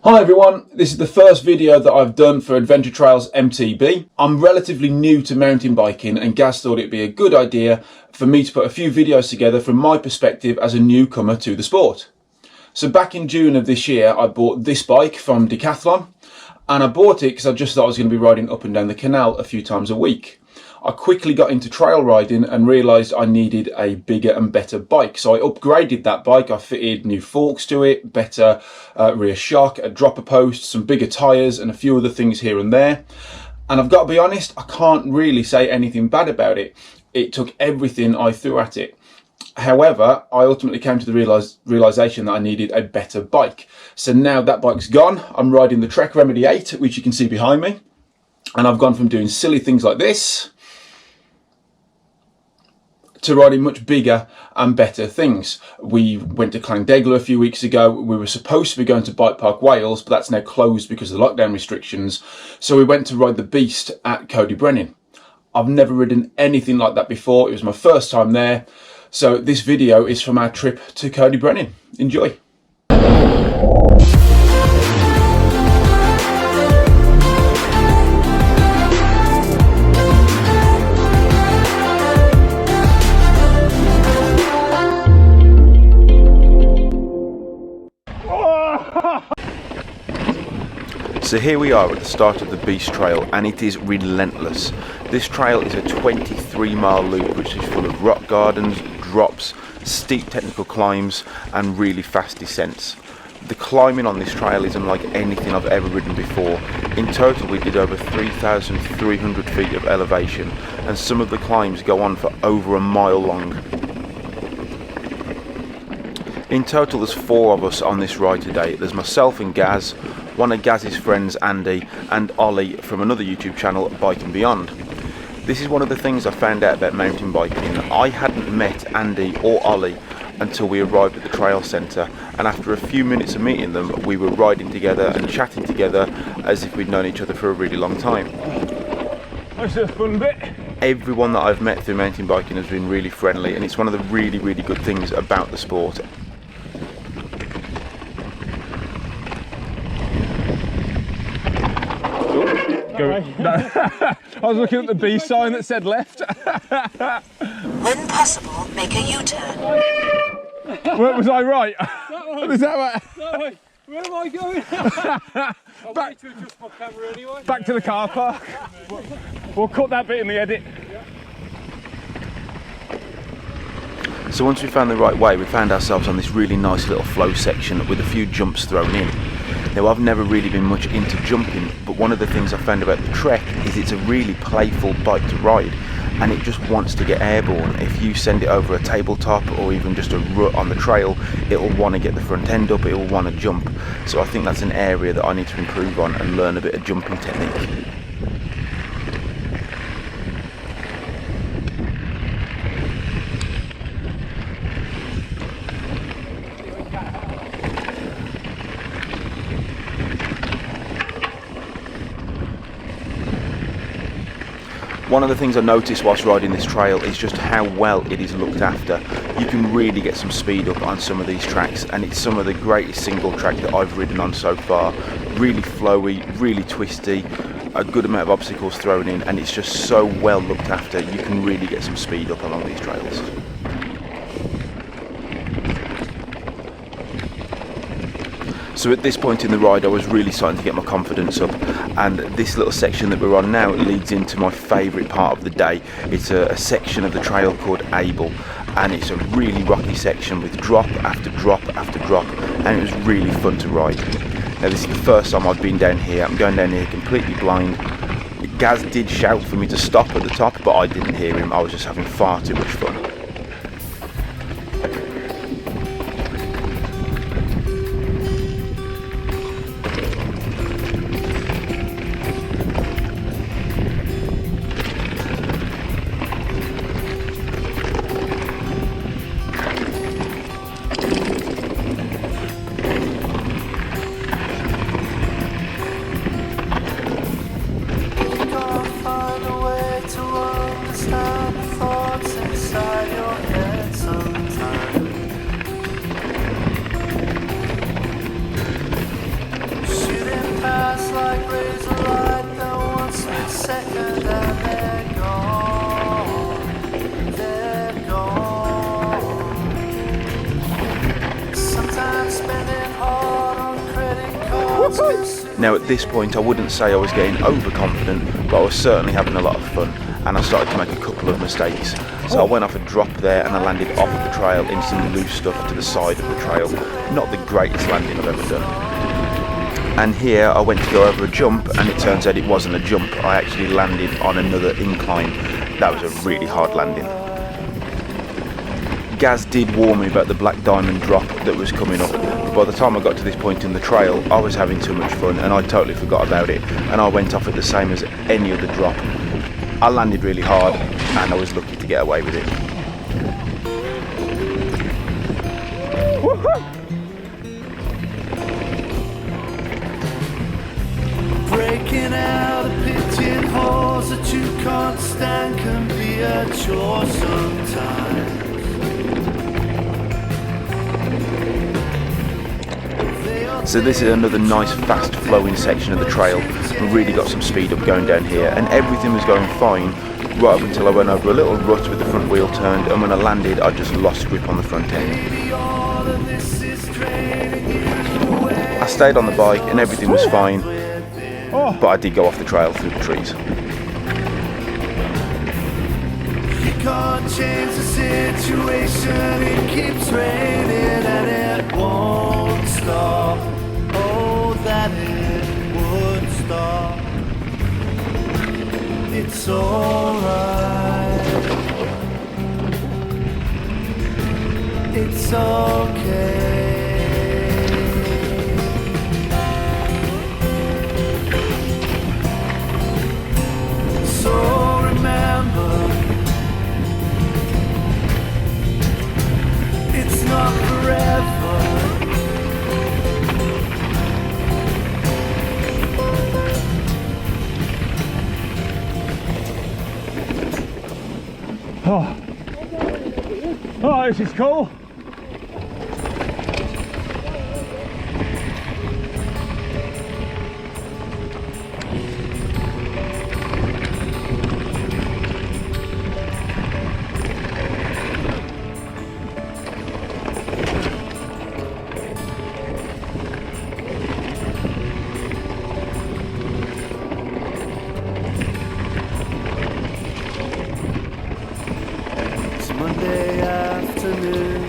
Hi everyone, this is the first video that I've done for Adventure Trails MTB. I'm relatively new to mountain biking and Gaz thought it'd be a good idea for me to put a few videos together from my perspective as a newcomer to the sport. So back in June of this year I bought this bike from Decathlon, and I bought it because I just thought I was going to be riding up and down the canal a few times a week. I quickly got into trail riding and realised I needed a bigger and better bike. So I upgraded that bike. I fitted new forks to it, better rear shock, a dropper post, some bigger tyres and a few other things here and there. And I've got to be honest, I can't really say anything bad about it. It took everything I threw at it. However, I ultimately came to the realisation that I needed a better bike. So now that bike's gone. I'm riding the Trek Remedy 8, which you can see behind me. And I've gone from doing silly things like this to riding much bigger and better things. We went to Llandegla a few weeks ago. We were supposed to be going to Bike Park Wales, but that's now closed because of the lockdown restrictions. So we went to ride the Beast at coedybrenin. I've never ridden anything like that before. It was my first time there. So this video is from our trip to coedybrenin. Enjoy. So here we are at the start of the Beast Trail, and it is relentless. This trail is a 23-mile loop which is full of rock gardens, drops, steep technical climbs and really fast descents. The climbing on this trail is unlike anything I've ever ridden before. In total we did over 3,300 feet of elevation, and some of the climbs go on for over a mile long. In total there's 4 of us on this ride today. There's myself and Gaz, one of Gaz's friends Andy, and Ollie from another YouTube channel, Bike and Beyond. This is one of the things I found out about mountain biking. I hadn't met Andy or Ollie until we arrived at the trail centre, and after a few minutes of meeting them we were riding together and chatting together as if we'd known each other for a really long time. That's the fun bit. Everyone that I've met through mountain biking has been really friendly, and it's one of the really good things about the sport. I was looking at the B sign that said left. When possible, make a U-turn. Was I right? Is that right? No, where am I going? I'll wait to adjust my camera anyway. Back to the car park. We'll cut that bit in the edit. So once we found the right way, we found ourselves on this really nice little flow section with a few jumps thrown in. Now I've never really been much into jumping, but one of the things I found about the Trek is it's a really playful bike to ride, and it just wants to get airborne. If you send it over a tabletop or even just a rut on the trail, it will want to get the front end up, it will want to jump. So I think that's an area that I need to improve on and learn a bit of jumping technique. One of the things I noticed whilst riding this trail is just how well it is looked after. You can really get some speed up on some of these tracks, and it's some of the greatest single track that I've ridden on so far. Really flowy, really twisty, a good amount of obstacles thrown in, and it's just so well looked after. You can really get some speed up along these trails. So at this point in the ride I was really starting to get my confidence up, and this little section that we're on now leads into my favourite part of the day. It's a section of the trail called Able, and it's a really rocky section with drop after drop after drop, and it was really fun to ride. Now this is the first time I've been down here. I'm going down here completely blind. Gaz did shout for me to stop at the top, but I didn't hear him. I was just having far too much fun. Find a way to understand the thoughts inside second and they're gone. They're gone. Sometimes spending hard on credit cards. Now at this point I wouldn't say I was getting overconfident, but I was certainly having a lot of fun, and I started to make a couple of mistakes. So I went off a drop there and I landed off of the trail in some loose stuff to the side of the trail. Not the greatest landing I've ever done. And here I went to go over a jump, and it turns out it wasn't a jump. I actually landed on another incline. That was a really hard landing. Gaz did warn me about the black diamond drop that was coming up, but by the time I got to this point in the trail I was having too much fun and I totally forgot about it, and I went off it the same as any other drop. I landed really hard and I was lucky to get away with it. Breaking out of pigeonholes that you can't stand can be a chore sometimes. So this is another nice fast flowing section of the trail. We really got some speed up going down here, and everything was going fine right up until I went over a little rut with the front wheel turned, and when I landed I just lost grip on the front end. I stayed on the bike and everything was fine, but I did go off the trail through the trees. You can't change the situation, it keeps raining and it won't stop. Oh, that it would stop. It's alright. It's okay. So remember, it's not forever. Oh, this is cool. Monday afternoon,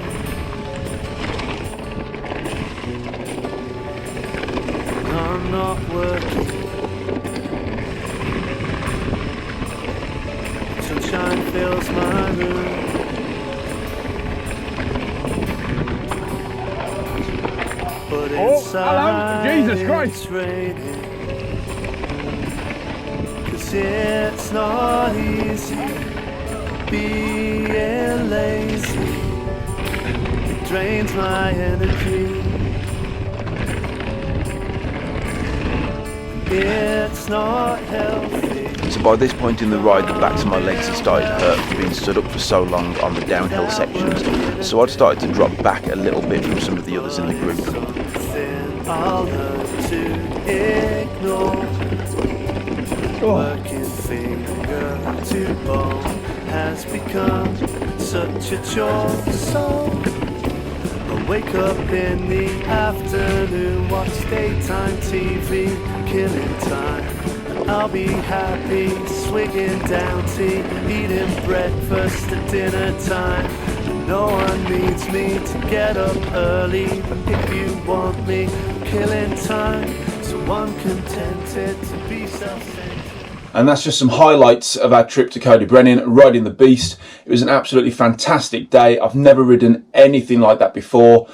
I'm not working. Sunshine fills my room. But inside Jesus Christ. it's raining. 'Cause it's not easy being lazy. It drains my energy. It's not healthy. So by this point in the ride the backs of my legs had started to hurt from being stood up for so long on the downhill sections, so I'd started to drop back a little bit from some of the others in the group. Then I'll learn to ignore. Working finger to bone has become such a chore. So I wake up in the afternoon, watch daytime TV, killing time. I'll be happy, swigging down tea, eating breakfast at dinner time. No one needs me to get up early, but if you want me, killing time. So I'm contented to be self-centered. And that's just some highlights of our trip to Coedybrenin, riding the beast. It was an absolutely fantastic day. I've never ridden anything like that before.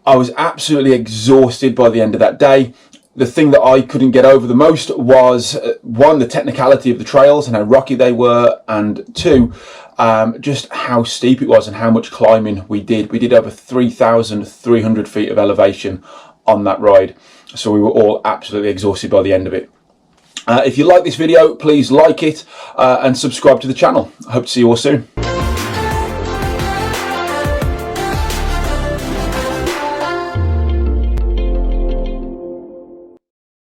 I was absolutely exhausted by the end of that day. The thing that I couldn't get over the most was, one, the technicality of the trails and how rocky they were, and two, just how steep it was and how much climbing we did. We did over 3,300 feet of elevation on that ride. So we were all absolutely exhausted by the end of it. If you like this video, please like it and subscribe to the channel. I hope to see you all soon.